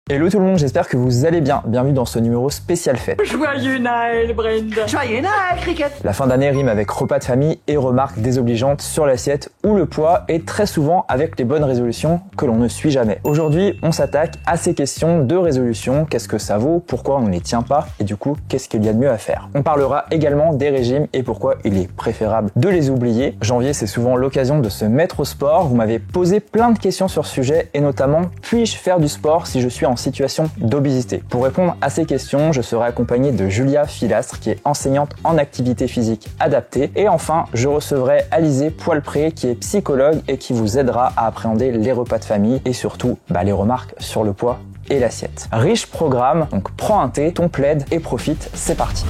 Hello tout le monde, j'espère que vous allez bien. Bienvenue dans ce numéro spécial fête. Joyeux Noël, Brenda. Joyeux Noël, Cricket. La fin d'année rime avec repas de famille et remarques désobligeantes sur l'assiette ou le poids et très souvent avec les bonnes résolutions que l'on ne suit jamais. Aujourd'hui, on s'attaque à ces questions de résolution. Qu'est-ce que ça vaut? Pourquoi on ne les tient pas? Et du coup, qu'est-ce qu'il y a de mieux à faire? On parlera également des régimes et pourquoi il est préférable de les oublier. Janvier, c'est souvent l'occasion de se mettre au sport. Vous m'avez posé plein de questions sur ce sujet et notamment, puis-je faire du sport si je suis en situation d'obésité? Pour répondre à ces questions, je serai accompagné de Julia Filastre qui est enseignante en activité physique adaptée. Et enfin, je recevrai Alizé Poilpré qui est psychologue et qui vous aidera à appréhender les repas de famille et surtout les remarques sur le poids et l'assiette. Riche programme, donc prends un thé, ton plaid et profite, c'est parti.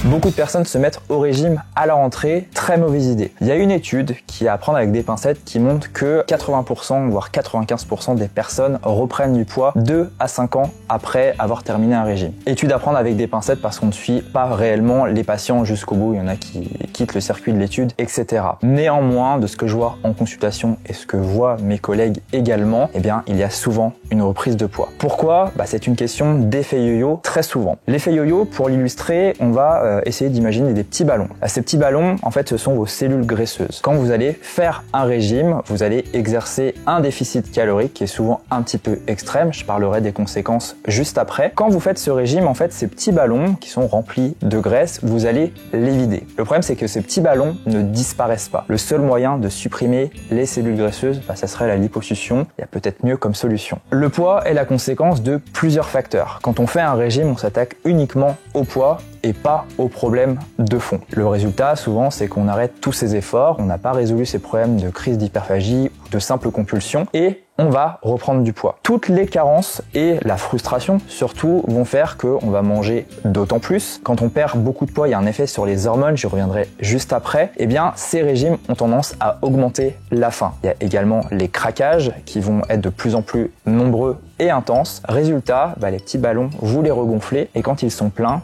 Beaucoup de personnes se mettent au régime à la rentrée, très mauvaise idée. Il y a une étude qui est à prendre avec des pincettes qui montre que 80% voire 95% des personnes reprennent du poids 2 à 5 ans après avoir terminé un régime. Étude à prendre avec des pincettes parce qu'on ne suit pas réellement les patients jusqu'au bout, il y en a qui quittent le circuit de l'étude, etc. Néanmoins, de ce que je vois en consultation et ce que voient mes collègues également, il y a souvent une reprise de poids. Pourquoi? C'est une question d'effet yo-yo très souvent. L'effet yo-yo, pour l'illustrer, on va essayer d'imaginer des petits ballons. Ces petits ballons, en fait, ce sont vos cellules graisseuses. Quand vous allez faire un régime, vous allez exercer un déficit calorique qui est souvent un petit peu extrême. Je parlerai des conséquences juste après. Quand vous faites ce régime, en fait, ces petits ballons qui sont remplis de graisse, vous allez les vider. Le problème, c'est que ces petits ballons ne disparaissent pas. Le seul moyen de supprimer les cellules graisseuses, ça serait la liposuction. Il y a peut-être mieux comme solution. Le poids est la conséquence de plusieurs facteurs. Quand on fait un régime, on s'attaque uniquement au poids et pas aux problèmes de fond. Le résultat, souvent, c'est qu'on arrête tous ces efforts, on n'a pas résolu ces problèmes de crise d'hyperphagie ou de simples compulsions et on va reprendre du poids. Toutes les carences et la frustration, surtout, vont faire qu'on va manger d'autant plus. Quand on perd beaucoup de poids, il y a un effet sur les hormones, j'y reviendrai juste après. Ces régimes ont tendance à augmenter la faim. Il y a également les craquages qui vont être de plus en plus nombreux et intenses. Résultat, les petits ballons, vous les regonflez et quand ils sont pleins,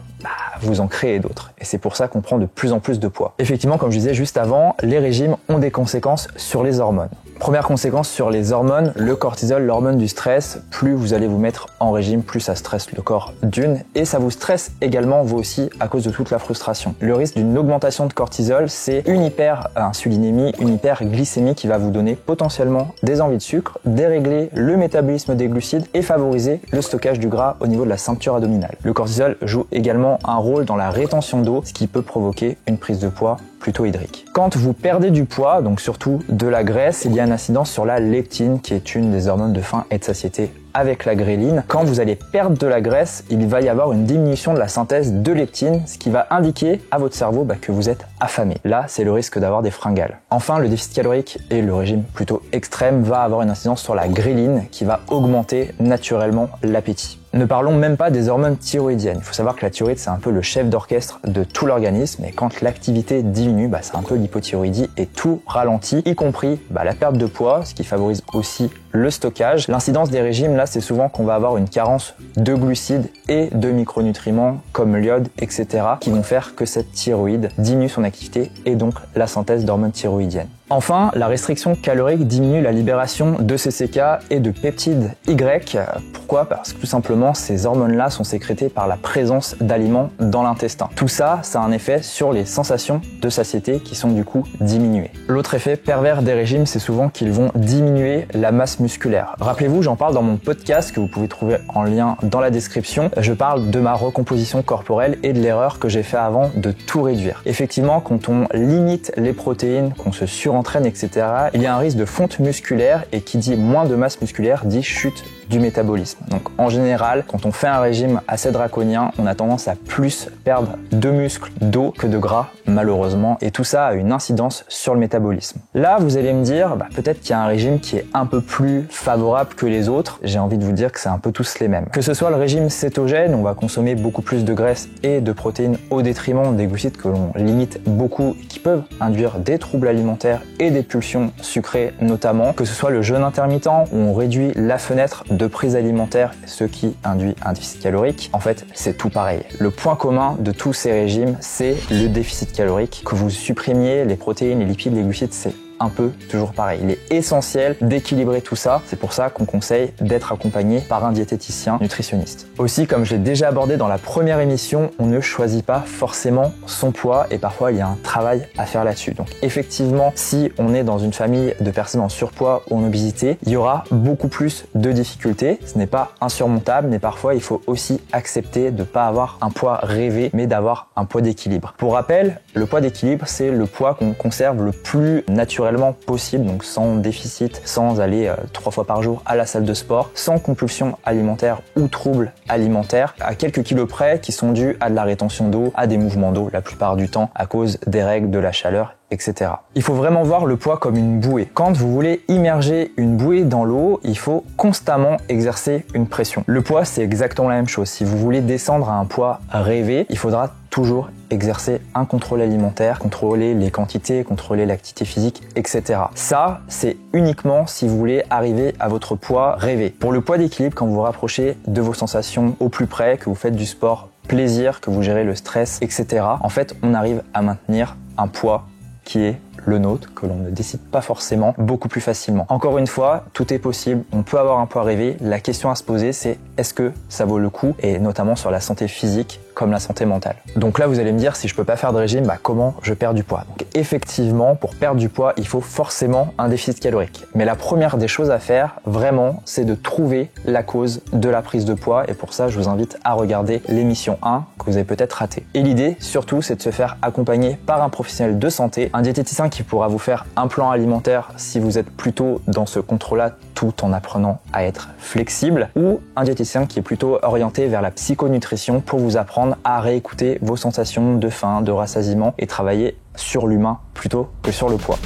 vous en créez d'autres. Et c'est pour ça qu'on prend de plus en plus de poids. Effectivement, comme je disais juste avant, les régimes ont des conséquences sur les hormones. Première conséquence sur les hormones, le cortisol, l'hormone du stress. Plus vous allez vous mettre en régime, plus ça stresse le corps d'une. Et ça vous stresse également, vous aussi, à cause de toute la frustration. Le risque d'une augmentation de cortisol, c'est une hyperinsulinémie, une hyperglycémie qui va vous donner potentiellement des envies de sucre, dérégler le métabolisme des glucides et favoriser le stockage du gras au niveau de la ceinture abdominale. Le cortisol joue également un rôle dans la rétention d'eau, ce qui peut provoquer une prise de poids plutôt hydrique. Quand vous perdez du poids, donc surtout de la graisse, il y a une incidence sur la leptine qui est une des hormones de faim et de satiété avec la gréline. Quand vous allez perdre de la graisse, il va y avoir une diminution de la synthèse de leptine, ce qui va indiquer à votre cerveau que vous êtes affamé. Là, c'est le risque d'avoir des fringales. Enfin, le déficit calorique et le régime plutôt extrême va avoir une incidence sur la gréline qui va augmenter naturellement l'appétit. Ne parlons même pas des hormones thyroïdiennes. Il faut savoir que la thyroïde, c'est un peu le chef d'orchestre de tout l'organisme et quand l'activité diminue, c'est un peu l'hypothyroïdie et tout ralentit, y compris la perte de poids, ce qui favorise aussi le stockage. L'incidence des régimes, là, c'est souvent qu'on va avoir une carence de glucides et de micronutriments comme l'iode, etc., qui vont faire que cette thyroïde diminue son activité et donc la synthèse d'hormones thyroïdiennes. Enfin, la restriction calorique diminue la libération de CCK et de peptides Y. Pourquoi? Parce que tout simplement, ces hormones-là sont sécrétées par la présence d'aliments dans l'intestin. Tout ça, ça a un effet sur les sensations de satiété qui sont du coup diminuées. L'autre effet pervers des régimes, c'est souvent qu'ils vont diminuer la masse musculaire. Rappelez-vous, j'en parle dans mon podcast que vous pouvez trouver en lien dans la description. Je parle de ma recomposition corporelle et de l'erreur que j'ai fait avant de tout réduire. Effectivement, quand on limite les protéines, qu'on se surentraîne, etc., il y a un risque de fonte musculaire et qui dit moins de masse musculaire dit chute du métabolisme. Donc en général, quand on fait un régime assez draconien, on a tendance à plus perdre de muscles, d'eau que de gras, malheureusement, et tout ça a une incidence sur le métabolisme. Là, vous allez me dire, peut-être qu'il y a un régime qui est un peu plus favorable que les autres. J'ai envie de vous dire que c'est un peu tous les mêmes. Que ce soit le régime cétogène, on va consommer beaucoup plus de graisse et de protéines au détriment des glucides que l'on limite beaucoup et qui peuvent induire des troubles alimentaires et des pulsions sucrées notamment. Que ce soit le jeûne intermittent où on réduit la fenêtre de prise alimentaire, ce qui induit un déficit calorique. En fait, c'est tout pareil. Le point commun de tous ces régimes, c'est le déficit calorique. Que vous supprimiez les protéines, les lipides, les glucides, c'est un peu toujours pareil. Il est essentiel d'équilibrer tout ça. C'est pour ça qu'on conseille d'être accompagné par un diététicien nutritionniste. Aussi, comme je l'ai déjà abordé dans la première émission, on ne choisit pas forcément son poids et parfois il y a un travail à faire là-dessus. Donc effectivement, si on est dans une famille de personnes en surpoids ou en obésité, il y aura beaucoup plus de difficultés. Ce n'est pas insurmontable, mais parfois il faut aussi accepter de ne pas avoir un poids rêvé, mais d'avoir un poids d'équilibre. Pour rappel, le poids d'équilibre, c'est le poids qu'on conserve le plus naturellement possible, donc sans déficit, sans aller 3 fois par jour à la salle de sport, sans compulsion alimentaire ou troubles alimentaires, à quelques kilos près qui sont dus à de la rétention d'eau, à des mouvements d'eau la plupart du temps à cause des règles, de la chaleur, etc. Il faut vraiment voir le poids comme une bouée. Quand vous voulez immerger une bouée dans l'eau, il faut constamment exercer une pression. Le poids, c'est exactement la même chose. Si vous voulez descendre à un poids rêvé, il faudra toujours exercer un contrôle alimentaire, contrôler les quantités, contrôler l'activité physique, etc. Ça, c'est uniquement si vous voulez arriver à votre poids rêvé. Pour le poids d'équilibre, quand vous vous rapprochez de vos sensations au plus près, que vous faites du sport plaisir, que vous gérez le stress, etc. En fait, on arrive à maintenir un poids qui est le nôtre, que l'on ne décide pas forcément, beaucoup plus facilement. Encore une fois, tout est possible, on peut avoir un poids rêvé. La question à se poser, c'est est-ce que ça vaut le coup, et notamment sur la santé physique comme la santé mentale. Donc là, vous allez me dire, si je peux pas faire de régime, comment je perds du poids? Donc effectivement, pour perdre du poids, il faut forcément un déficit calorique. Mais la première des choses à faire, vraiment, c'est de trouver la cause de la prise de poids, et pour ça, je vous invite à regarder l'émission 1 que vous avez peut-être ratée. Et l'idée, surtout, c'est de se faire accompagner par un professionnel de santé, un diététicien qui pourra vous faire un plan alimentaire si vous êtes plutôt dans ce contrôle-là tout en apprenant à être flexible, ou un diététicien qui est plutôt orienté vers la psychonutrition pour vous apprendre à réécouter vos sensations de faim, de rassasiement et travailler sur l'humain plutôt que sur le poids.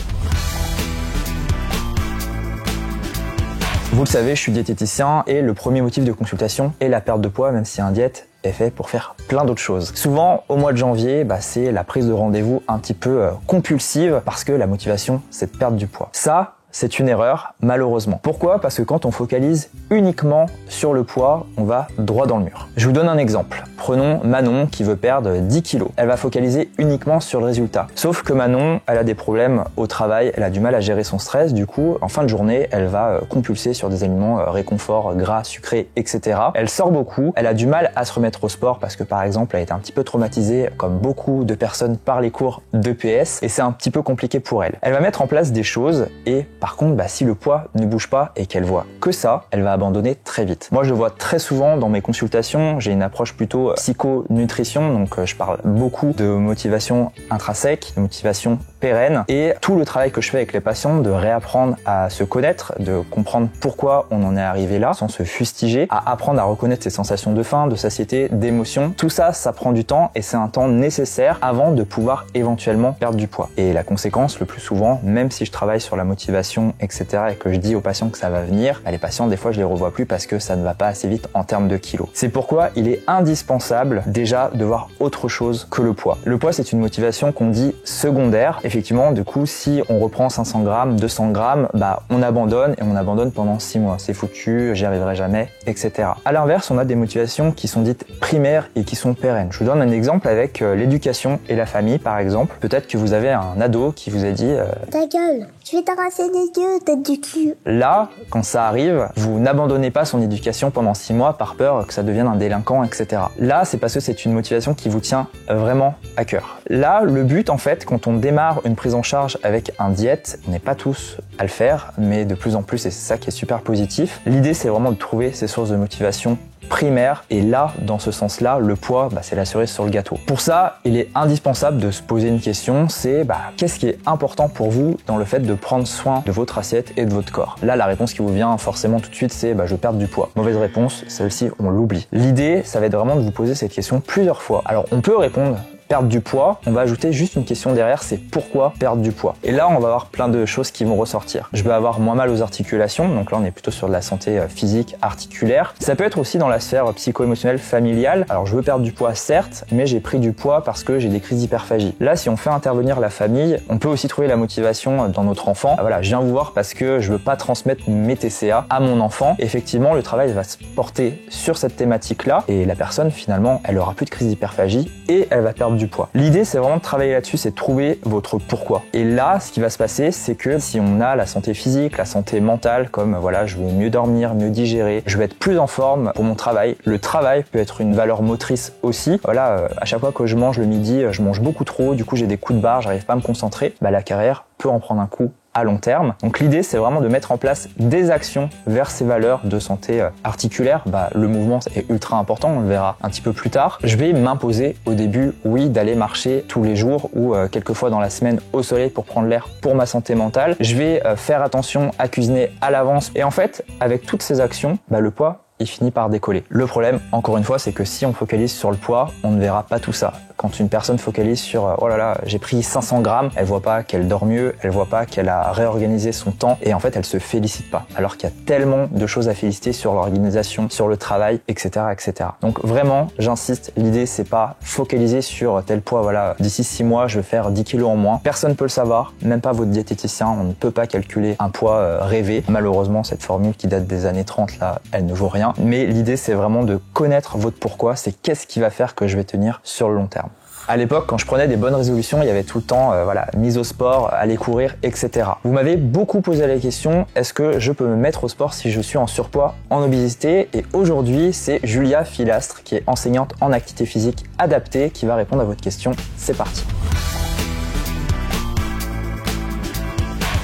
Vous le savez, je suis diététicien et le premier motif de consultation est la perte de poids, même si un diète est fait pour faire plein d'autres choses. Souvent, au mois de janvier, c'est la prise de rendez-vous un petit peu compulsive parce que la motivation, c'est de perdre du poids. Ça, c'est une erreur, malheureusement. Pourquoi? Parce que quand on focalise uniquement sur le poids, on va droit dans le mur. Je vous donne un exemple. Prenons Manon qui veut perdre 10 kilos. Elle va focaliser uniquement sur le résultat. Sauf que Manon, elle a des problèmes au travail, elle a du mal à gérer son stress, du coup, en fin de journée, elle va compulser sur des aliments réconfort, gras, sucrés, etc. Elle sort beaucoup, elle a du mal à se remettre au sport parce que, par exemple, elle a été un petit peu traumatisée, comme beaucoup de personnes, par les cours d'EPS, et c'est un petit peu compliqué pour elle. Elle va mettre en place des choses et par contre, si le poids ne bouge pas et qu'elle voit que ça, elle va abandonner très vite. Moi, je le vois très souvent dans mes consultations. J'ai une approche plutôt psychonutrition, donc je parle beaucoup de motivation intrinsèque, de motivation pérenne, et tout le travail que je fais avec les patients de réapprendre à se connaître, de comprendre pourquoi on en est arrivé là, sans se fustiger, à apprendre à reconnaître ses sensations de faim, de satiété, d'émotion. Tout ça, ça prend du temps et c'est un temps nécessaire avant de pouvoir éventuellement perdre du poids. Et la conséquence, le plus souvent, même si je travaille sur la motivation, etc., et que je dis aux patients que ça va venir, les patients, des fois, je les revois plus parce que ça ne va pas assez vite en termes de kilos. C'est pourquoi il est indispensable déjà de voir autre chose que le poids. Le poids, c'est une motivation qu'on dit secondaire. Effectivement, du coup, si on reprend 500 grammes, 200 grammes, on abandonne et on abandonne pendant 6 mois. C'est foutu, j'y arriverai jamais, etc. À l'inverse, on a des motivations qui sont dites primaires et qui sont pérennes. Je vous donne un exemple avec l'éducation et la famille, par exemple. Peut-être que vous avez un ado qui vous a dit ta gueule, je vais t'arracher les yeux, tête du cul. Là, quand ça arrive, vous n'abandonnez pas son éducation pendant 6 mois par peur que ça devienne un délinquant, etc. Là, c'est parce que c'est une motivation qui vous tient vraiment à cœur. Là, le but, en fait, quand on démarre une prise en charge avec un diète, on n'est pas tous à le faire, mais de plus en plus, et c'est ça qui est super positif. L'idée, c'est vraiment de trouver ces sources de motivation primaire, et là, dans ce sens-là, le poids, c'est la cerise sur le gâteau. Pour ça, il est indispensable de se poser une question, c'est qu'est-ce qui est important pour vous dans le fait de prendre soin de votre assiette et de votre corps? Là, la réponse qui vous vient forcément tout de suite, c'est je perds du poids. Mauvaise réponse, celle-ci, on l'oublie. L'idée, ça va être vraiment de vous poser cette question plusieurs fois. Alors, on peut répondre perdre du poids, on va ajouter juste une question derrière, c'est pourquoi perdre du poids? Et là, on va avoir plein de choses qui vont ressortir. Je vais avoir moins mal aux articulations, donc là, on est plutôt sur de la santé physique, articulaire. Ça peut être aussi dans la sphère psycho-émotionnelle familiale. Alors, je veux perdre du poids, certes, mais j'ai pris du poids parce que j'ai des crises d'hyperphagie. Là, si on fait intervenir la famille, on peut aussi trouver la motivation dans notre enfant. Voilà, je viens vous voir parce que je veux pas transmettre mes TCA à mon enfant. Effectivement, le travail va se porter sur cette thématique-là, et la personne, finalement, elle aura plus de crise d'hyperphagie et elle va perdre du poids. L'idée, c'est vraiment de travailler là-dessus, c'est de trouver votre pourquoi. Et là, ce qui va se passer, c'est que si on a la santé physique, la santé mentale, comme voilà, je veux mieux dormir, mieux digérer, je veux être plus en forme pour mon travail. Le travail peut être une valeur motrice aussi. Voilà, à chaque fois que je mange le midi, je mange beaucoup trop, du coup j'ai des coups de barre, j'arrive pas à me concentrer. La carrière peut en prendre un coup à long terme. Donc l'idée, c'est vraiment de mettre en place des actions vers ces valeurs de santé articulaire. Le mouvement est ultra important, on le verra un petit peu plus tard. Je vais m'imposer au début, oui, d'aller marcher tous les jours ou quelques fois dans la semaine au soleil pour prendre l'air pour ma santé mentale. Je vais faire attention à cuisiner à l'avance. Et en fait, avec toutes ces actions, le poids, il finit par décoller. Le problème, encore une fois, c'est que si on focalise sur le poids, on ne verra pas tout ça. Quand une personne focalise sur « oh là là, j'ai pris 500 grammes », elle voit pas qu'elle dort mieux, elle voit pas qu'elle a réorganisé son temps et en fait, elle se félicite pas. Alors qu'il y a tellement de choses à féliciter sur l'organisation, sur le travail, etc., etc. Donc vraiment, j'insiste, l'idée, c'est pas focaliser sur tel poids, voilà, d'ici 6 mois, je vais faire 10 kilos en moins. Personne peut le savoir, même pas votre diététicien, on ne peut pas calculer un poids rêvé. Malheureusement, cette formule qui date des années 30, là, elle ne vaut rien. Mais l'idée, c'est vraiment de connaître votre pourquoi, c'est qu'est-ce qui va faire que je vais tenir sur le long terme. À l'époque, quand je prenais des bonnes résolutions, il y avait tout le temps, mise au sport, aller courir, etc. Vous m'avez beaucoup posé la question, est-ce que je peux me mettre au sport si je suis en surpoids, en obésité? Et aujourd'hui, c'est Julia Filastre, qui est enseignante en activité physique adaptée, qui va répondre à votre question. C'est parti.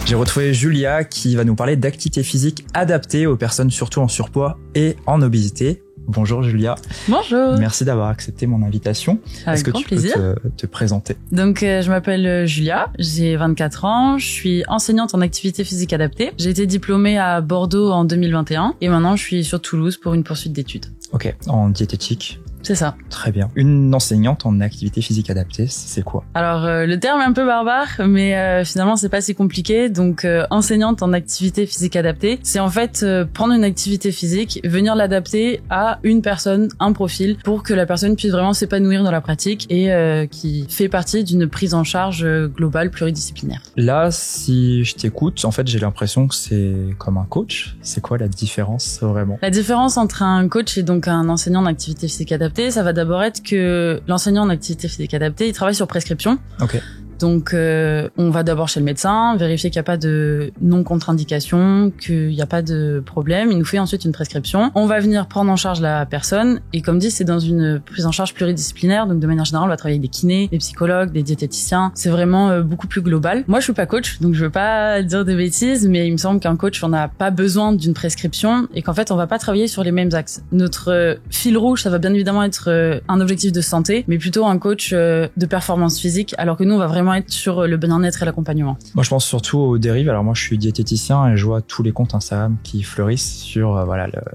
J'ai retrouvé Julia qui va nous parler d'activité physique adaptée aux personnes surtout en surpoids et en obésité. Bonjour Julia. Bonjour. Merci d'avoir accepté mon invitation. Avec Est-ce que grand tu plaisir. peux te présenter? Donc, je m'appelle Julia, j'ai 24 ans, je suis enseignante en activité physique adaptée. J'ai été diplômée à Bordeaux en 2021 et maintenant je suis sur Toulouse pour une poursuite d'études. Ok, en diététique. C'est ça. Très bien. Une enseignante en activité physique adaptée, c'est quoi? Alors, le terme est un peu barbare, mais finalement, c'est pas si compliqué. Donc, enseignante en activité physique adaptée, c'est en fait prendre une activité physique, venir l'adapter à une personne, un profil, pour que la personne puisse vraiment s'épanouir dans la pratique et qui fait partie d'une prise en charge globale pluridisciplinaire. Là, si je t'écoute, en fait, j'ai l'impression que c'est comme un coach. C'est quoi la différence vraiment? La différence entre un coach et donc un enseignant en activité physique adaptée, ça va d'abord être que l'enseignant en activité physique adaptée, il travaille sur prescription. Ok. Donc, on va d'abord chez le médecin, vérifier qu'il n'y a pas de non-contre-indication, qu'il n'y a pas de problème. Il nous fait ensuite une prescription. On va venir prendre en charge la personne. Et comme dit, c'est dans une prise en charge pluridisciplinaire. Donc, de manière générale, on va travailler avec des kinés, des psychologues, des diététiciens. C'est vraiment beaucoup plus global. Moi, je suis pas coach, donc je veux pas dire des bêtises, mais il me semble qu'un coach, on n'a pas besoin d'une prescription et qu'en fait, on va pas travailler sur les mêmes axes. Notre fil rouge, ça va bien évidemment être un objectif de santé, mais plutôt un coach de performance physique, alors que nous, on va vraiment être sur le bien-être et l'accompagnement. Moi, je pense surtout aux dérives. Alors moi, je suis diététicien et je vois tous les comptes Instagram qui fleurissent sur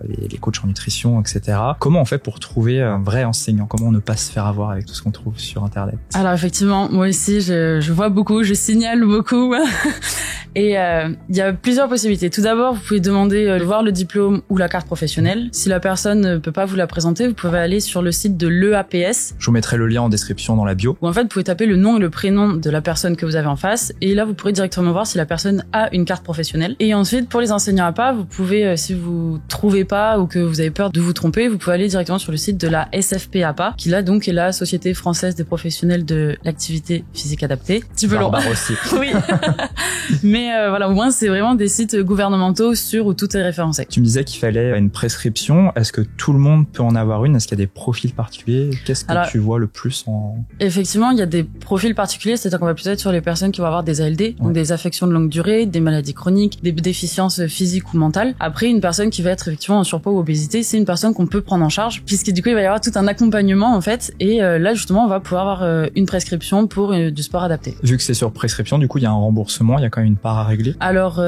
les coachs en nutrition, etc. Comment on fait pour trouver un vrai enseignant? Comment ne pas se faire avoir avec tout ce qu'on trouve sur Internet? Alors effectivement, moi aussi, je vois beaucoup, je signale beaucoup. Et il y a plusieurs possibilités. Tout d'abord, vous pouvez demander de voir le diplôme ou la carte professionnelle. Si la personne ne peut pas vous la présenter, vous pouvez aller sur le site de l'EAPS. Je vous mettrai le lien en description dans la bio. Où en fait, vous pouvez taper le nom et le prénom de la personne que vous avez en face. Et là, vous pourrez directement voir si la personne a une carte professionnelle. Et ensuite, pour les enseignants à pas, vous pouvez, si vous trouvez pas ou que vous avez peur de vous tromper, vous pouvez aller directement sur le site de la SFPAPA, qui là donc est la Société française des professionnels de l'activité physique adaptée. Petit peu long. Aussi. Oui. Mais voilà, au moins c'est vraiment des sites gouvernementaux sûrs où tout est référencé. Tu me disais qu'il fallait une prescription. Est-ce que tout le monde peut en avoir une? Est-ce qu'il y a des profils particuliers? Qu'est-ce que tu vois le plus en... Effectivement, il y a des profils particuliers, c'est-à-dire qu'on va plus être sur les personnes qui vont avoir des ALD, donc des affections de longue durée, des maladies chroniques, des déficiences physiques ou mentales. Après, une personne qui va être effectivement en surpoids ou obésité, c'est une personne qu'on peut prendre en charge, puisque du coup, il va y avoir tout un accompagnement en fait, et là justement, on va pouvoir avoir une prescription pour du sport adapté. Vu que c'est sur prescription, du coup, il y a un remboursement, il y a quand même une part à régler. Alors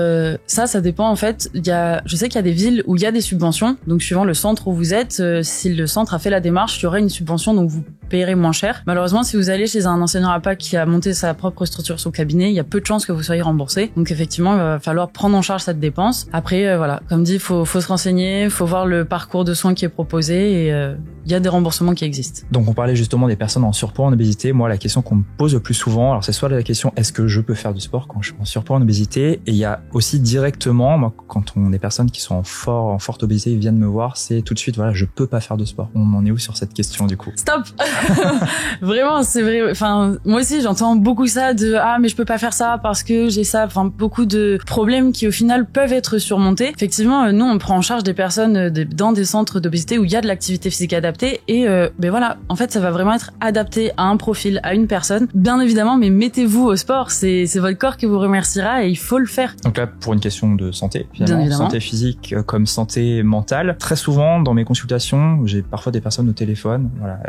ça dépend en fait. Je sais qu'il y a des villes où il y a des subventions, donc suivant le centre où vous êtes, si le centre a fait la démarche, il y aura une subvention, donc vous payerez moins cher. Malheureusement, si vous allez chez un enseignant à pas qui a monté sa propre structure, son cabinet, il y a peu de chances que vous soyez remboursé. Donc effectivement, il va falloir prendre en charge cette dépense. Après, voilà, comme dit, faut se renseigner, faut voir le parcours de soins qui est proposé et il y a des remboursements qui existent. Donc on parlait justement des personnes en surpoids, en obésité. Moi, la question qu'on me pose le plus souvent, alors c'est soit la question est-ce que je peux faire du sport quand je suis en surpoids, en obésité, et il y a aussi directement, moi, quand on a des personnes qui sont en forte obésité, ils viennent me voir, c'est tout de suite, voilà, je peux pas faire de sport. On en est où sur cette question du coup? Stop. Vraiment, c'est vrai. Enfin, moi aussi, j'entends beaucoup ça de ah mais je peux pas faire ça parce que j'ai ça. Enfin, beaucoup de problèmes qui au final peuvent être surmontés. Effectivement, nous on prend en charge des personnes dans des centres d'obésité où il y a de l'activité physique adaptée et ben voilà, en fait ça va vraiment être adapté à un profil, à une personne. Bien évidemment, mais mettez-vous au sport, c'est votre corps qui vous remerciera et il faut le faire. Donc là, pour une question de santé, finalement, santé physique comme santé mentale, très souvent dans mes consultations, j'ai parfois des personnes au téléphone. Voilà,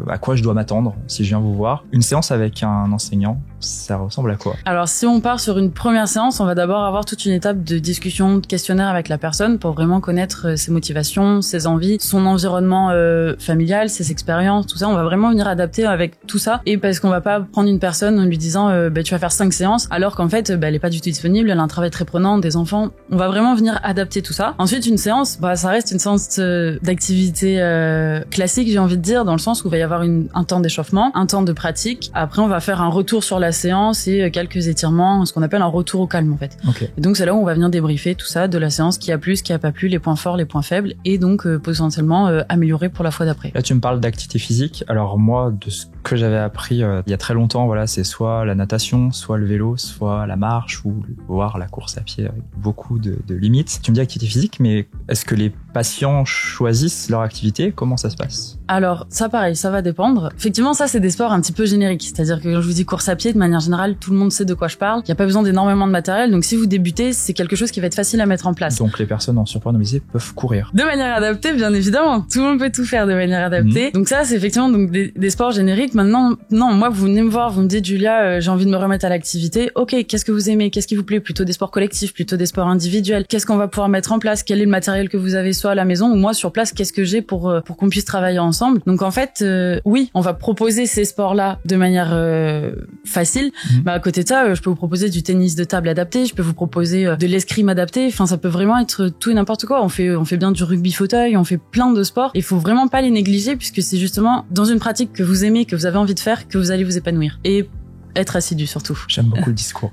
à quoi je dois m'attendre si je viens vous voir. Une séance avec un enseignant, ça ressemble à quoi? Alors si on part sur une première séance, on va d'abord avoir toute une étape de discussion, de questionnaire avec la personne pour vraiment connaître ses motivations, ses envies, son environnement familial, ses expériences, tout ça. On va vraiment venir adapter avec tout ça. Et parce qu'on va pas prendre une personne en lui disant tu vas faire 5 séances alors qu'en fait elle est pas du tout disponible, elle a un travail très prenant, des enfants. On va vraiment venir adapter tout ça. Ensuite une séance, ça reste une séance d'activité classique, j'ai envie de dire, dans le sens où il va y avoir un temps d'échauffement, un temps de pratique. Après on va faire un retour sur la séance et quelques étirements, ce qu'on appelle un retour au calme en fait. Okay. Et donc c'est là où on va venir débriefer tout ça de la séance, qui a plu, ce qui a pas plu, les points forts, les points faibles, et donc potentiellement améliorer pour la fois d'après. Là tu me parles d'activité physique. Alors moi, de ce que j'avais appris il y a très longtemps, voilà, c'est soit la natation, soit le vélo, soit la marche ou voire la course à pied avec beaucoup de limites. Tu me dis activité physique, mais est-ce que les patients choisissent leur activité? Comment ça se passe? Alors ça pareil, ça va dépendre. Effectivement, ça c'est des sports un petit peu génériques, c'est-à-dire que quand je vous dis course à pied, de manière générale, tout le monde sait de quoi je parle. Il n'y a pas besoin d'énormément de matériel, donc si vous débutez, c'est quelque chose qui va être facile à mettre en place. Donc les personnes en surpoids, en obésité peuvent courir de manière adaptée, bien évidemment. Tout le monde peut tout faire de manière adaptée. Donc ça, c'est effectivement donc des sports génériques. Maintenant, non, moi vous venez me voir, vous me dites Julia, j'ai envie de me remettre à l'activité. Ok, qu'est-ce que vous aimez? Qu'est-ce qui vous plaît? Plutôt des sports collectifs, plutôt des sports individuels? Qu'est-ce qu'on va pouvoir mettre en place? Quel est le matériel que vous avez soit à la maison ou moi sur place? Qu'est-ce que j'ai pour qu'on puisse travailler ensemble? Donc en fait, oui, on va proposer ces sports-là de manière facile. Mais à côté de ça, je peux vous proposer du tennis de table adapté, je peux vous proposer de l'escrime adapté. Enfin, ça peut vraiment être tout et n'importe quoi. On fait bien du rugby fauteuil, on fait plein de sports. Il faut vraiment pas les négliger puisque c'est justement dans une pratique que vous aimez, que vous avez envie de faire, que vous allez vous épanouir. Et être assidu surtout. J'aime beaucoup le discours.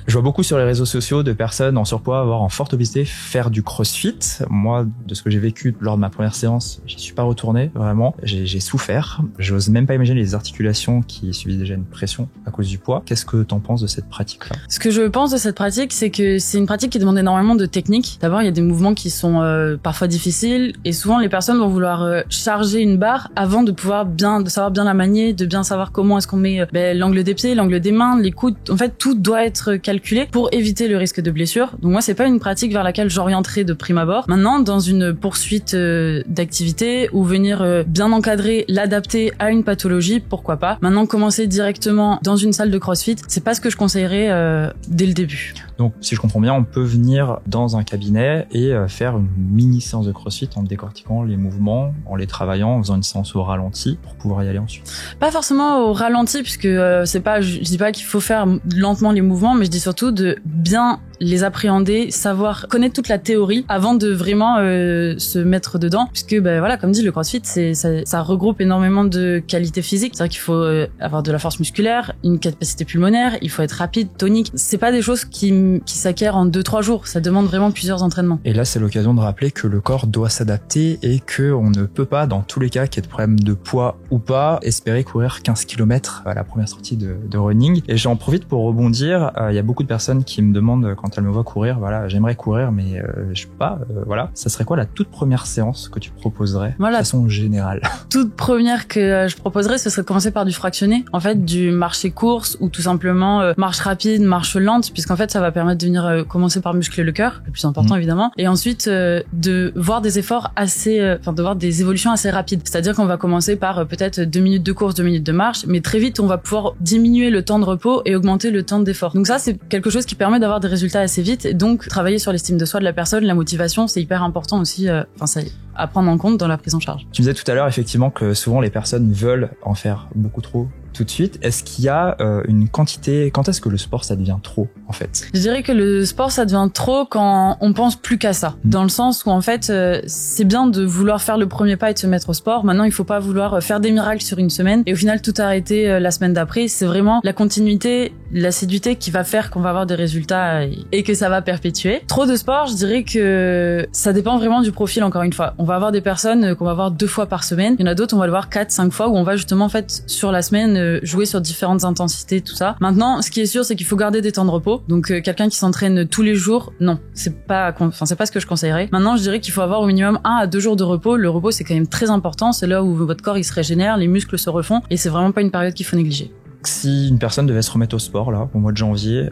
Je vois beaucoup sur les réseaux sociaux de personnes en surpoids, voire en forte obésité, faire du crossfit. Moi, de ce que j'ai vécu lors de ma première séance, j'y suis pas retourné, vraiment. J'ai souffert. J'ose même pas imaginer les articulations qui subissent déjà une pression à cause du poids. Qu'est-ce que t'en penses de cette pratique-là? Ce que je pense de cette pratique, c'est que c'est une pratique qui demande énormément de technique. D'abord, il y a des mouvements qui sont parfois difficiles et souvent les personnes vont vouloir charger une barre avant de pouvoir de savoir bien la manier, de bien savoir comment est-ce qu'on met l'angle des pieds, l'angle des mains, les coudes. En fait, tout doit être calculé pour éviter le risque de blessure. Donc moi, c'est pas une pratique vers laquelle j'orienterai de prime abord. Maintenant, dans une poursuite d'activité ou venir bien encadrer, l'adapter à une pathologie, pourquoi pas. Maintenant, commencer directement dans une salle de CrossFit, c'est pas ce que je conseillerais dès le début. Donc, si je comprends bien, on peut venir dans un cabinet et faire une mini séance de CrossFit en décortiquant les mouvements, en les travaillant, en faisant une séance au ralenti pour pouvoir y aller ensuite. Pas forcément au ralenti, puisque c'est pas, je dis pas qu'il faut faire lentement les mouvements, mais je dis surtout de bien les appréhender, savoir connaître toute la théorie avant de vraiment se mettre dedans, puisque voilà, comme dit, le CrossFit, ça regroupe énormément de qualités physiques. C'est-à-dire qu'il faut avoir de la force musculaire, une capacité pulmonaire, il faut être rapide, tonique. C'est pas des choses qui s'acquièrent en 2-3 jours. Ça demande vraiment plusieurs entraînements. Et là, c'est l'occasion de rappeler que le corps doit s'adapter et que on ne peut pas, dans tous les cas, qu'il y ait de problème de poids ou pas, espérer courir 15 km à la première sortie de running. Et j'en profite pour rebondir. Il y a beaucoup de personnes qui me demandent quand elles me voient courir, voilà, j'aimerais courir, mais je peux pas, voilà. Ça serait quoi la toute première séance que tu proposerais de façon générale? Toute première que je proposerais, ce serait de commencer par du fractionné. En fait, du marché-course ou tout simplement marche rapide, marche lente, puisqu'en fait, ça va permettre de venir commencer par muscler le cœur, le plus important évidemment, et ensuite de voir des efforts de voir des évolutions assez rapides. C'est-à-dire qu'on va commencer par peut-être 2 minutes de course, 2 minutes de marche, mais très vite, on va pouvoir diminuer le temps de repos et augmenter le temps d'effort. Donc ça, c'est quelque chose qui permet d'avoir des résultats assez vite. Et donc, travailler sur l'estime de soi de la personne, la motivation, c'est hyper important aussi, à prendre en compte dans la prise en charge. Tu disais tout à l'heure, effectivement, que souvent les personnes veulent en faire beaucoup trop tout de suite. Est-ce qu'il y a une quantité, quand est-ce que le sport ça devient trop en fait? Je dirais que le sport ça devient trop quand on pense plus qu'à ça. Dans le sens où en fait c'est bien de vouloir faire le premier pas et de se mettre au sport. Maintenant il faut pas vouloir faire des miracles sur une semaine et au final tout arrêter la semaine d'après. C'est vraiment la continuité, l'assiduité qui va faire qu'on va avoir des résultats et que ça va perpétuer. Trop de sport, je dirais que ça dépend vraiment du profil encore une fois. On va avoir des personnes qu'on va voir 2 fois par semaine. Il y en a d'autres on va le voir 4-5 fois où on va justement en fait sur la semaine jouer sur différentes intensités, tout ça. Maintenant, ce qui est sûr, c'est qu'il faut garder des temps de repos. Donc, quelqu'un qui s'entraîne tous les jours, non, c'est pas ce que je conseillerais. Maintenant, je dirais qu'il faut avoir au minimum 1 à 2 jours de repos. Le repos, c'est quand même très important. C'est là où votre corps, il se régénère, les muscles se refont et c'est vraiment pas une période qu'il faut négliger. Si une personne devait se remettre au sport, là, au mois de janvier,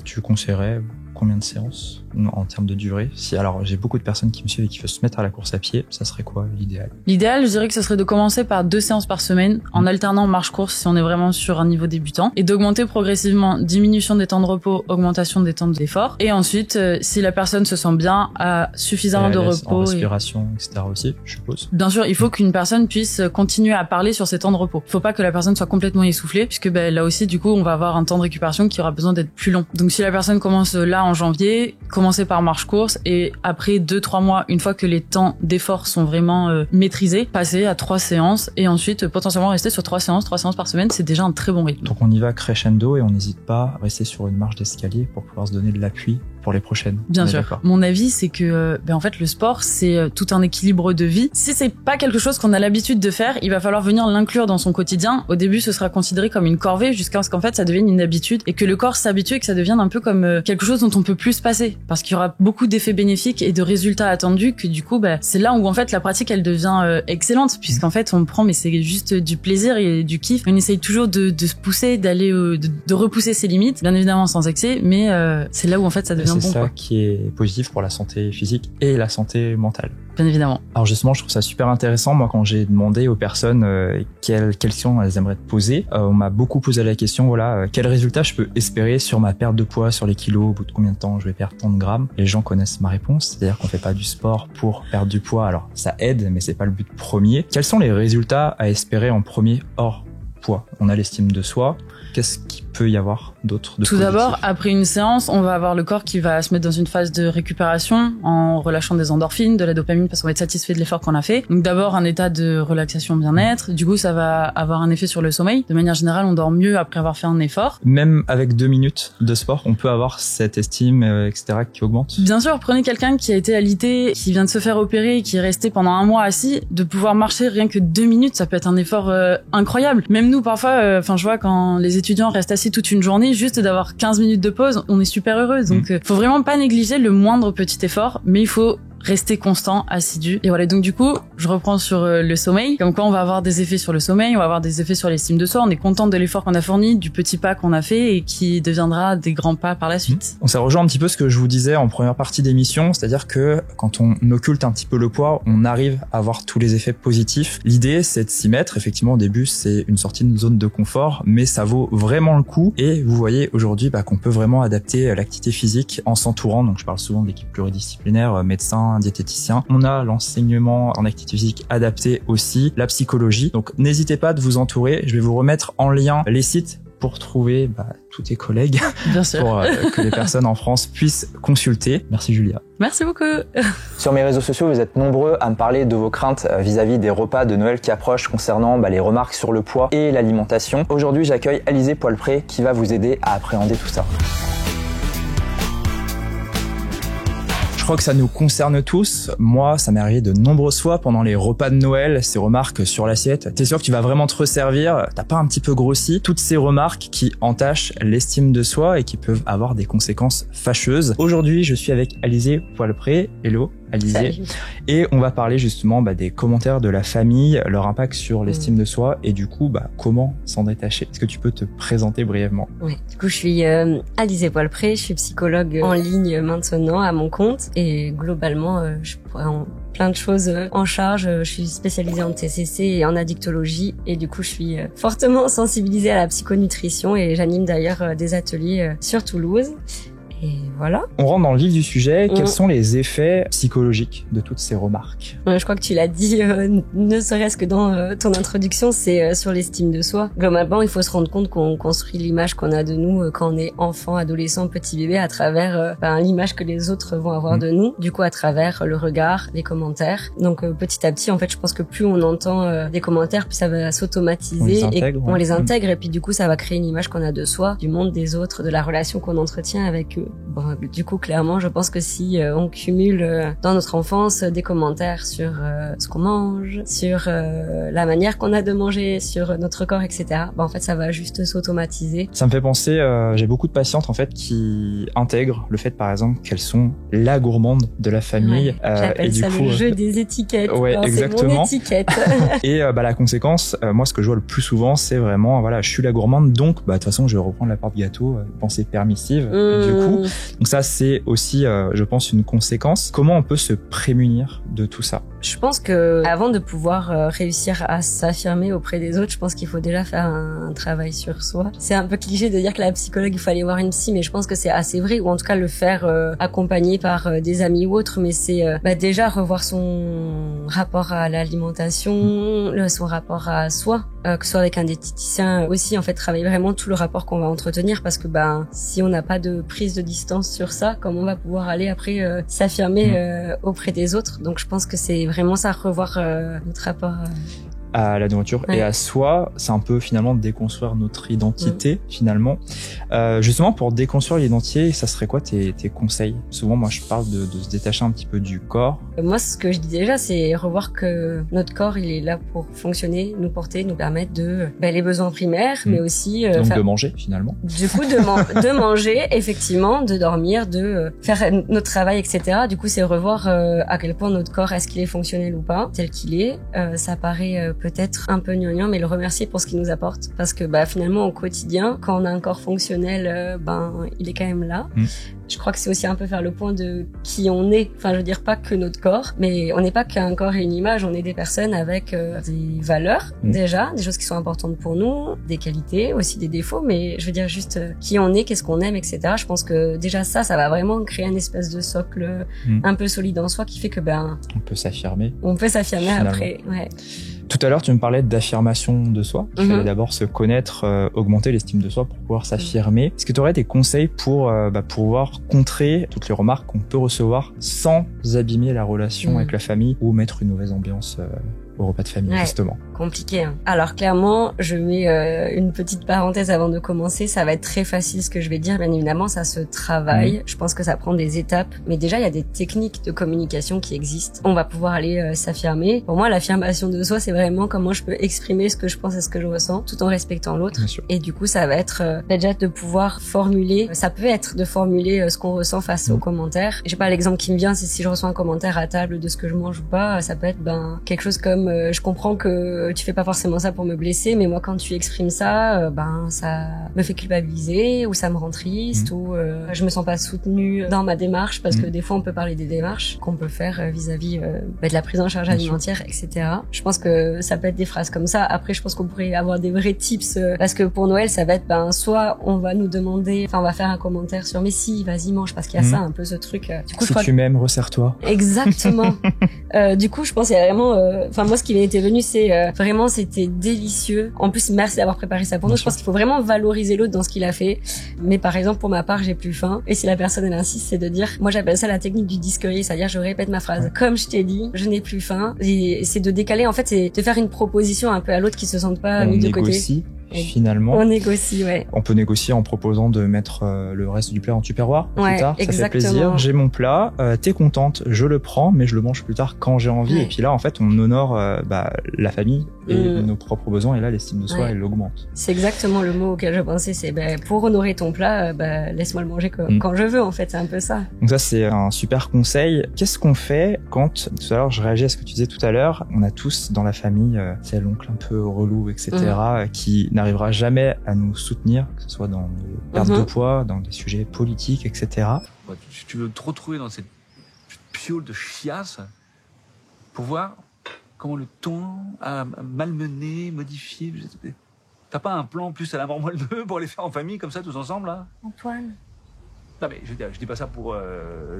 tu conseillerais combien de séances en termes de durée? Alors, j'ai beaucoup de personnes qui me suivent et qui veulent se mettre à la course à pied. Ça serait quoi l'idéal? L'idéal, je dirais que ce serait de commencer par 2 séances par semaine, en alternant marche-course si on est vraiment sur un niveau débutant, et d'augmenter progressivement diminution des temps de repos, augmentation des temps d'effort. Et ensuite, si la personne se sent bien, a suffisamment de repos. En respiration, etc. aussi, je suppose. Bien sûr, il faut qu'une personne puisse continuer à parler sur ses temps de repos. Il faut pas que la personne soit complètement essoufflée, puisque là aussi, du coup, on va avoir un temps de récupération qui aura besoin d'être plus long. Donc si la personne commence là en janvier, commencer par marche-course et après 2-3 mois, une fois que les temps d'effort sont vraiment maîtrisés, passer à 3 séances et ensuite potentiellement rester sur 3 séances par semaine, c'est déjà un très bon rythme. Donc on y va crescendo et on n'hésite pas à rester sur une marche d'escalier pour pouvoir se donner de l'appui pour les prochaines. Bien sûr. Mon avis, c'est que en fait le sport c'est tout un équilibre de vie. Si c'est pas quelque chose qu'on a l'habitude de faire, il va falloir venir l'inclure dans son quotidien. Au début, ce sera considéré comme une corvée jusqu'à ce qu'en fait ça devienne une habitude et que le corps s'habitue et que ça devienne un peu comme quelque chose dont on peut plus se passer parce qu'il y aura beaucoup d'effets bénéfiques et de résultats attendus que du coup c'est là où en fait la pratique elle devient excellente puisqu'en fait on prend mais c'est juste du plaisir et du kiff. On essaye toujours de se pousser, d'aller de repousser ses limites, bien évidemment sans excès, mais c'est là où en fait ça devient bon. C'est ça qui est positif pour la santé physique et la santé mentale. Bien évidemment. Alors justement, je trouve ça super intéressant. Moi, quand j'ai demandé aux personnes quelles questions elles aimeraient te poser, on m'a beaucoup posé la question, quel résultat je peux espérer sur ma perte de poids, sur les kilos, au bout de combien de temps je vais perdre tant de grammes. Les gens connaissent ma réponse, c'est-à-dire qu'on fait pas du sport pour perdre du poids. Alors ça aide, mais c'est pas le but premier. Quels sont les résultats à espérer en premier hors poids? On a l'estime de soi. Qu'est-ce qu'il peut y avoir d'autre de Tout positif? d'abord, après une séance, on va avoir le corps qui va se mettre dans une phase de récupération en relâchant des endorphines, de la dopamine parce qu'on va être satisfait de l'effort qu'on a fait. Donc d'abord un état de relaxation bien-être. Du coup, ça va avoir un effet sur le sommeil. De manière générale, on dort mieux après avoir fait un effort. Même avec 2 minutes de sport, on peut avoir cette estime, etc. qui augmente. Bien sûr, prenez quelqu'un qui a été alité, qui vient de se faire opérer, qui est resté pendant 1 mois assis, de pouvoir marcher rien que 2 minutes, ça peut être un effort incroyable. Même nous, parfois, je vois quand les étudiants restent assis toute une journée, juste d'avoir 15 minutes de pause, on est super heureux. Donc, faut vraiment pas négliger le moindre petit effort, mais il faut rester constant, assidu. Et voilà, donc du coup, je reprends sur le sommeil. Comme quoi, on va avoir des effets sur le sommeil, on va avoir des effets sur l'estime de soi. On est content de l'effort qu'on a fourni, du petit pas qu'on a fait et qui deviendra des grands pas par la suite. Ça rejoint un petit peu ce que je vous disais en première partie d'émission, c'est-à-dire que quand on occulte un petit peu le poids, on arrive à avoir tous les effets positifs. L'idée, c'est de s'y mettre. Effectivement, au début, c'est une sortie de zone de confort, mais ça vaut vraiment le coup. Et vous voyez aujourd'hui qu'on peut vraiment adapter l'activité physique en s'entourant. Donc, je parle souvent d'équipes pluridisciplinaires, médecins, diététicien. On a l'enseignement en activité physique adapté aussi, la psychologie. Donc n'hésitez pas de vous entourer. Je vais vous remettre en lien les sites pour trouver tous tes collègues. Bien sûr. Pour que les personnes en France puissent consulter. Merci Julia. Merci beaucoup. Sur mes réseaux sociaux, vous êtes nombreux à me parler de vos craintes vis-à-vis des repas de Noël qui approchent concernant les remarques sur le poids et l'alimentation. Aujourd'hui, j'accueille Alizé Poilpré qui va vous aider à appréhender tout ça. Je crois que ça nous concerne tous. Moi, ça m'est arrivé de nombreuses fois pendant les repas de Noël, ces remarques sur l'assiette. T'es sûr que tu vas vraiment te resservir? T'as pas un petit peu grossi? Toutes ces remarques qui entachent l'estime de soi et qui peuvent avoir des conséquences fâcheuses. Aujourd'hui, je suis avec Alizé Poilpré. Hello. Alizé. Salut. Et on va parler justement des commentaires de la famille, leur impact sur l'estime de soi et du coup comment s'en détacher. Est-ce que tu peux te présenter brièvement? Oui, du coup je suis Alizé Poilpré, je suis psychologue en ligne maintenant à mon compte et globalement je prends plein de choses en charge. Je suis spécialisée en TCC et en addictologie et du coup je suis fortement sensibilisée à la psychonutrition et j'anime d'ailleurs des ateliers sur Toulouse. Et voilà. On rentre dans le vif du sujet. Quels sont les effets psychologiques de toutes ces remarques? Je crois que tu l'as dit, ne serait-ce que dans ton introduction, c'est sur l'estime de soi. Globalement, il faut se rendre compte qu'on construit l'image qu'on a de nous quand on est enfant, adolescent, petit bébé à travers l'image que les autres vont avoir de nous. Du coup, à travers le regard, les commentaires. Donc petit à petit, en fait, je pense que plus on entend des commentaires, plus ça va s'automatiser. On les intègre et puis du coup, ça va créer une image qu'on a de soi, du monde, des autres, de la relation qu'on entretient avec eux. Bon, du coup, clairement, je pense que si on cumule dans notre enfance des commentaires sur ce qu'on mange, sur la manière qu'on a de manger, sur notre corps, etc., en fait, ça va juste s'automatiser. Ça me fait penser, j'ai beaucoup de patientes en fait qui intègrent le fait, par exemple, qu'elles sont la gourmande de la famille. J'appelle et ça du coup, le jeu des étiquettes. Ouais, alors, exactement. C'est mon étiquette. Et la conséquence, moi, ce que je vois le plus souvent, c'est vraiment, voilà, je suis la gourmande, donc, de toute façon, je vais reprendre la part de gâteau, pensée permissive. Du coup, donc ça, c'est aussi, je pense, une conséquence. Comment on peut se prémunir de tout ça? Je pense que avant de pouvoir réussir à s'affirmer auprès des autres, je pense qu'il faut déjà faire un travail sur soi. C'est un peu cliché de dire que la psychologue, il faut aller voir une psy, mais je pense que c'est assez vrai, ou en tout cas le faire accompagné par des amis ou autres, mais c'est déjà revoir son rapport à l'alimentation, son rapport à soi, que ce soit avec un diététicien aussi, en fait, travailler vraiment tout le rapport qu'on va entretenir, parce que si on n'a pas de prise de distance sur ça, comment on va pouvoir aller après s'affirmer auprès des autres? Donc je pense que c'est vraiment ça, revoir notre rapport à la nourriture et à soi. C'est un peu finalement déconstruire notre identité finalement. Justement, pour déconstruire l'identité, ça serait quoi tes conseils? Souvent, moi, je parle de se détacher un petit peu du corps. Moi, ce que je dis déjà, c'est revoir que notre corps, il est là pour fonctionner, nous porter, nous permettre de les besoins primaires, mais aussi donc de manger finalement. Du coup, de manger, effectivement, de dormir, de faire notre travail, etc. Du coup, c'est revoir à quel point notre corps, est-ce qu'il est fonctionnel ou pas, tel qu'il est. Ça paraît peut-être un peu gnangnan, mais le remercier pour ce qu'il nous apporte, parce que finalement au quotidien, quand on a un corps fonctionnel, il est quand même là. Je crois que c'est aussi un peu faire le point de qui on est. Enfin, je veux dire pas que notre corps, mais on n'est pas qu'un corps et une image, on est des personnes avec des valeurs déjà, des choses qui sont importantes pour nous, des qualités, aussi des défauts, mais je veux dire juste qui on est, qu'est-ce qu'on aime, etc. Je pense que déjà ça va vraiment créer une espèce de socle un peu solide en soi qui fait que on peut s'affirmer. On peut s'affirmer finalement. Après, ouais. Tout à l'heure, tu me parlais d'affirmation de soi. Il fallait d'abord se connaître, augmenter l'estime de soi pour pouvoir s'affirmer. Est-ce que tu aurais des conseils pour pouvoir contrer toutes les remarques qu'on peut recevoir sans abîmer la relation avec la famille ou mettre une mauvaise ambiance au repas de famille, justement? Compliqué, hein. Alors clairement, je mets une petite parenthèse avant de commencer. Ça va être très facile ce que je vais dire. Bien évidemment, ça se travaille. Je pense que ça prend des étapes. Mais déjà, il y a des techniques de communication qui existent. On va pouvoir aller s'affirmer. Pour moi, l'affirmation de soi, c'est vraiment comment je peux exprimer ce que je pense et ce que je ressens, tout en respectant l'autre. Et du coup, ça va être déjà de pouvoir formuler. Ça peut être de formuler ce qu'on ressent face aux commentaires. J'ai pas l'exemple qui me vient, c'est si je reçois un commentaire à table de ce que je mange ou pas. Ça peut être quelque chose comme je comprends que tu fais pas forcément ça pour me blesser, mais moi quand tu exprimes ça, ça me fait culpabiliser ou ça me rend triste ou je me sens pas soutenue dans ma démarche, parce que des fois on peut parler des démarches qu'on peut faire vis-à-vis de la prise en charge alimentaire, etc. Je pense que ça peut être des phrases comme ça. Après, je pense qu'on pourrait avoir des vrais tips parce que pour Noël, ça va être soit on va nous demander, on va faire un commentaire sur mais si, vas-y mange, parce qu'il y a ça un peu ce truc. Du coup, si tu m'aimes, resserre-toi. Exactement. Du coup, je pense qu'il y a vraiment, moi ce qui m'était venu, c'est vraiment c'était délicieux. En plus, merci d'avoir préparé ça pour nous. Je pense qu'il faut vraiment valoriser l'autre dans ce qu'il a fait. Mais par exemple, pour ma part, j'ai plus faim. Et si la personne elle insiste, c'est de dire, moi j'appelle ça la technique du disquerie, c'est-à-dire je répète ma phrase. Comme je t'ai dit, je n'ai plus faim. Et c'est de décaler, en fait, c'est de faire une proposition un peu à l'autre qui se sente pas mis de côté. Finalement, on négocie, on peut négocier en proposant de mettre le reste du plat en tupperware plus tard. Exactement. Ça fait plaisir. J'ai mon plat, t'es contente, je le prends, mais je le mange plus tard quand j'ai envie. Et puis là, en fait, on honore la famille et nos propres besoins. Et là, l'estime de soi, elle augmente. C'est exactement le mot auquel je pensais. C'est pour honorer ton plat, laisse-moi le manger quand je veux. En fait, c'est un peu ça. Donc ça, c'est un super conseil. Qu'est-ce qu'on fait quand, tout à l'heure, je réagis à ce que tu disais tout à l'heure, on a tous dans la famille, c'est l'oncle un peu relou, etc., qui n'arrivera jamais à nous soutenir, que ce soit dans les pertes de poids, dans des sujets politiques, etc. Si tu veux te retrouver dans cette piole de chiasse pour voir comment le ton a malmené, modifié. T'as pas un plan plus à la mort moelle pour les faire en famille comme ça tous ensemble là? Antoine, Non mais je dis pas ça pour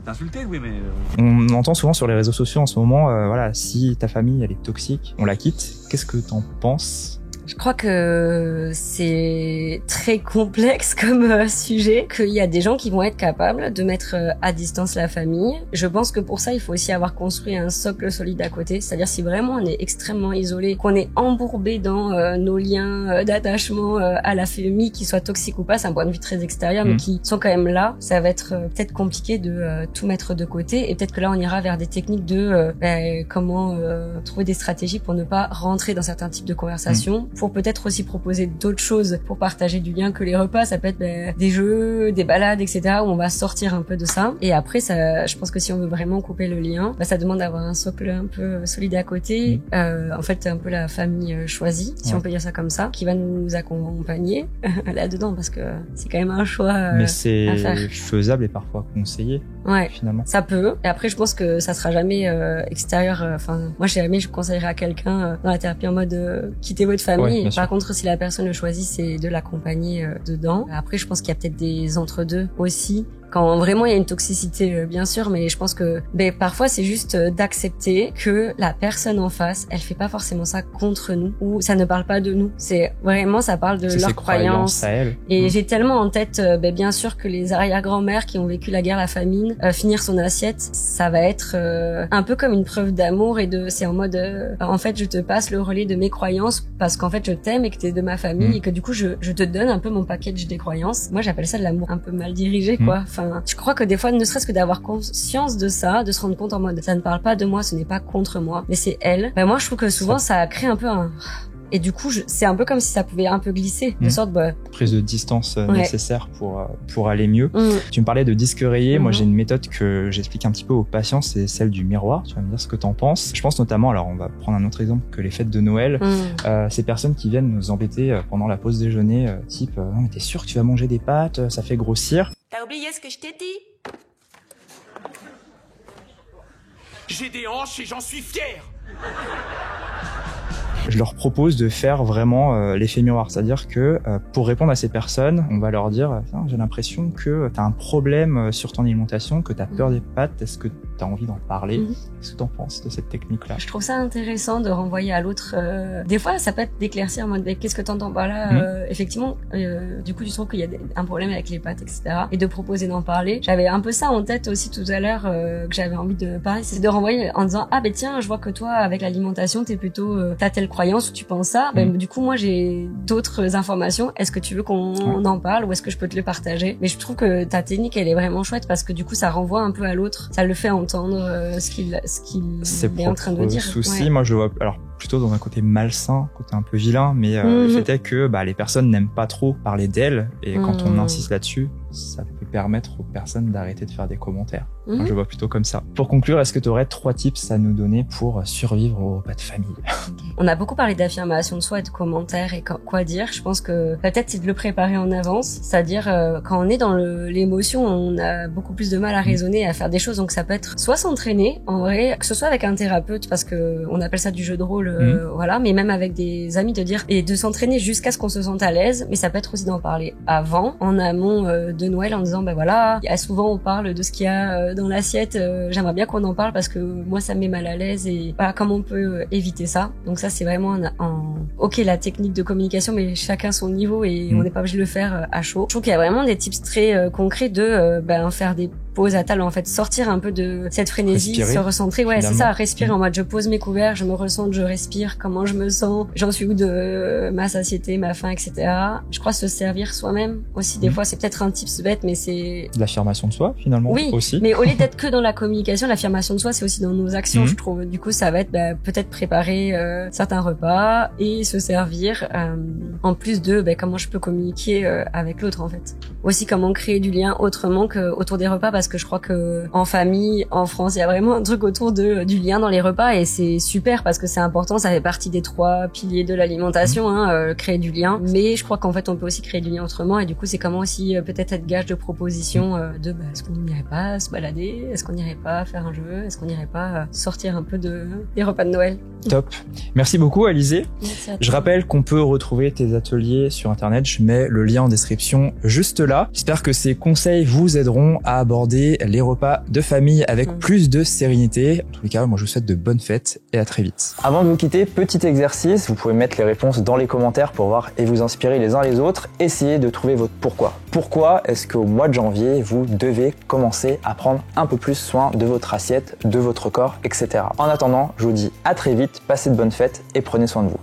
t'insulter, oui, mais On entend souvent sur les réseaux sociaux en ce moment, voilà, si ta famille elle est toxique, on la quitte. Qu'est-ce que t'en penses? Je crois que c'est très complexe comme sujet, qu'il y a des gens qui vont être capables de mettre à distance la famille. Je pense que pour ça, il faut aussi avoir construit un socle solide à côté. C'est-à-dire si vraiment on est extrêmement isolé, qu'on est embourbé dans nos liens d'attachement à la famille, qu'ils soient toxiques ou pas, c'est un point de vue très extérieur, mais qui sont quand même là, ça va être peut-être compliqué de tout mettre de côté. Et peut-être que là, on ira vers des techniques de comment trouver des stratégies pour ne pas rentrer dans certains types de conversations, pour peut-être aussi proposer d'autres choses pour partager du lien que les repas. Ça peut être des jeux, des balades, etc. où on va sortir un peu de ça. Et après, ça, je pense que si on veut vraiment couper le lien, ça demande d'avoir un socle un peu solide à côté. En fait, un peu la famille choisie, si on peut dire ça comme ça, qui va nous accompagner là-dedans, parce que c'est quand même un choix mais c'est à faire. faisable et parfois conseillé. Ouais, finalement. Ça peut. Et après, je pense que ça sera jamais extérieur. Enfin, moi, jamais je conseillerais à quelqu'un dans la thérapie en mode quittez votre famille. Ouais, Par contre, si la personne le choisit, c'est de l'accompagner dedans. Après, je pense qu'il y a peut-être des entre-deux aussi. Quand vraiment il y a une toxicité, bien sûr, mais je pense que parfois c'est juste d'accepter que la personne en face, elle fait pas forcément ça contre nous, ou ça ne parle pas de nous. C'est vraiment, ça parle de leurs croyances. À elle. Et j'ai tellement en tête, bien sûr, que les arrière-grand-mères qui ont vécu la guerre, la famine, finir son assiette, ça va être un peu comme une preuve d'amour et c'est en mode, en fait, je te passe le relais de mes croyances parce qu'en fait, je t'aime et que t'es de ma famille et que du coup, je te donne un peu mon package des croyances. Moi, j'appelle ça de l'amour un peu mal dirigé, quoi. Enfin, je crois que des fois, ne serait-ce que d'avoir conscience de ça, de se rendre compte en mode, ça ne parle pas de moi, ce n'est pas contre moi, mais c'est elle. Moi, je trouve que souvent, ça crée un peu un... Et du coup, c'est un peu comme si ça pouvait un peu glisser, de sorte, prise de distance nécessaire pour aller mieux. Tu me parlais de disque rayé. Moi, j'ai une méthode que j'explique un petit peu aux patients, c'est celle du miroir. Tu vas me dire ce que t'en penses. Je pense notamment, alors on va prendre un autre exemple que les fêtes de Noël. Ces personnes qui viennent nous embêter pendant la pause déjeuner, type, non mais t'es sûr que tu vas manger des pâtes, ça fait grossir. T'as oublié ce que je t'ai dit? J'ai des hanches et j'en suis fier. Je leur propose de faire vraiment l'effet miroir, c'est-à-dire que pour répondre à ces personnes, on va leur dire j'ai l'impression que tu as un problème sur ton alimentation, que tu as peur des pâtes, est-ce que tu as envie d'en parler? Qu'est-ce que tu en penses de cette technique-là? Je trouve ça intéressant de renvoyer à l'autre. Des fois, ça peut être d'éclaircir en mode qu'est-ce que tu entends par là? Effectivement, du coup, tu trouves qu'il y a un problème avec les pâtes, etc. Et de proposer d'en parler. J'avais un peu ça en tête aussi tout à l'heure que j'avais envie de parler, c'est de renvoyer en disant tiens, je vois que toi, avec l'alimentation, t'es plutôt t'as telle croyance où tu penses ça, du coup moi j'ai d'autres informations, est-ce que tu veux qu'on en parle ou est-ce que je peux te le partager? Mais je trouve que ta technique elle est vraiment chouette parce que du coup ça renvoie un peu à l'autre, ça le fait entendre ce qu'il est en train de dire. Souci, moi je le vois alors plutôt dans un côté malsain, côté un peu vilain, mais le fait est que les personnes n'aiment pas trop parler d'elles et quand on insiste là-dessus, ça peut permettre aux personnes d'arrêter de faire des commentaires. Moi, je le vois plutôt comme ça. Pour conclure, est-ce que tu aurais 3 tips à nous donner pour survivre au repas de famille? On a beaucoup parlé d'affirmation de soi et de commentaires et quoi dire. Je pense que peut-être c'est de le préparer en avance, c'est-à-dire quand on est dans l'émotion, on a beaucoup plus de mal à raisonner, à faire des choses. Donc ça peut être soit s'entraîner, en vrai, que ce soit avec un thérapeute parce que on appelle ça du jeu de rôle, voilà, mais même avec des amis et de s'entraîner jusqu'à ce qu'on se sente à l'aise. Mais ça peut être aussi d'en parler avant, en amont de Noël, en disant voilà, souvent on parle de ce qu'il y a dans l'assiette. J'aimerais bien qu'on en parle parce que moi ça me met mal à l'aise et comment on peut éviter ça. Donc ça c'est vraiment la technique de communication, mais chacun son niveau et on n'est pas obligé de le faire à chaud. Je trouve qu'il y a vraiment des tips très concrets de faire des pauses à table, en fait, sortir un peu de cette frénésie, se recentrer. Ouais, c'est ça, respirer en mode je pose mes couverts, je me ressens, je respire, comment je me sens, j'en suis où de ma satiété, ma faim, etc. Je crois se servir soi-même aussi. Des fois, c'est peut-être un tips bête, mais c'est de l'affirmation de soi finalement. Oui, aussi. Mais au lieu d'être que dans la communication, l'affirmation de soi, c'est aussi dans nos actions, je trouve. Du coup, ça va être peut-être préparer certains repas et se servir en plus de comment je peux communiquer avec l'autre, en fait. Aussi comment créer du lien autrement que autour des repas, parce parce que je crois que en famille, en France, il y a vraiment un truc autour du lien dans les repas et c'est super parce que c'est important, ça fait partie des 3 piliers de l'alimentation, créer du lien. Mais je crois qu'en fait, on peut aussi créer du lien autrement et du coup, c'est comment aussi peut-être être gage de proposition est-ce qu'on n'irait pas se balader, est-ce qu'on n'irait pas faire un jeu, est-ce qu'on n'irait pas sortir un peu des repas de Noël. Top. Merci beaucoup, Alizée. Merci à toi. Je rappelle qu'on peut retrouver tes ateliers sur Internet. Je mets le lien en description juste là. J'espère que ces conseils vous aideront à aborder les repas de famille avec plus de sérénité. En tous les cas, moi, je vous souhaite de bonnes fêtes et à très vite. Avant de vous quitter, petit exercice. Vous pouvez mettre les réponses dans les commentaires pour voir et vous inspirer les uns les autres. Essayez de trouver votre pourquoi. Pourquoi est-ce qu'au mois de janvier, vous devez commencer à prendre un peu plus soin de votre assiette, de votre corps, etc. En attendant, je vous dis à très vite, passez de bonnes fêtes et prenez soin de vous.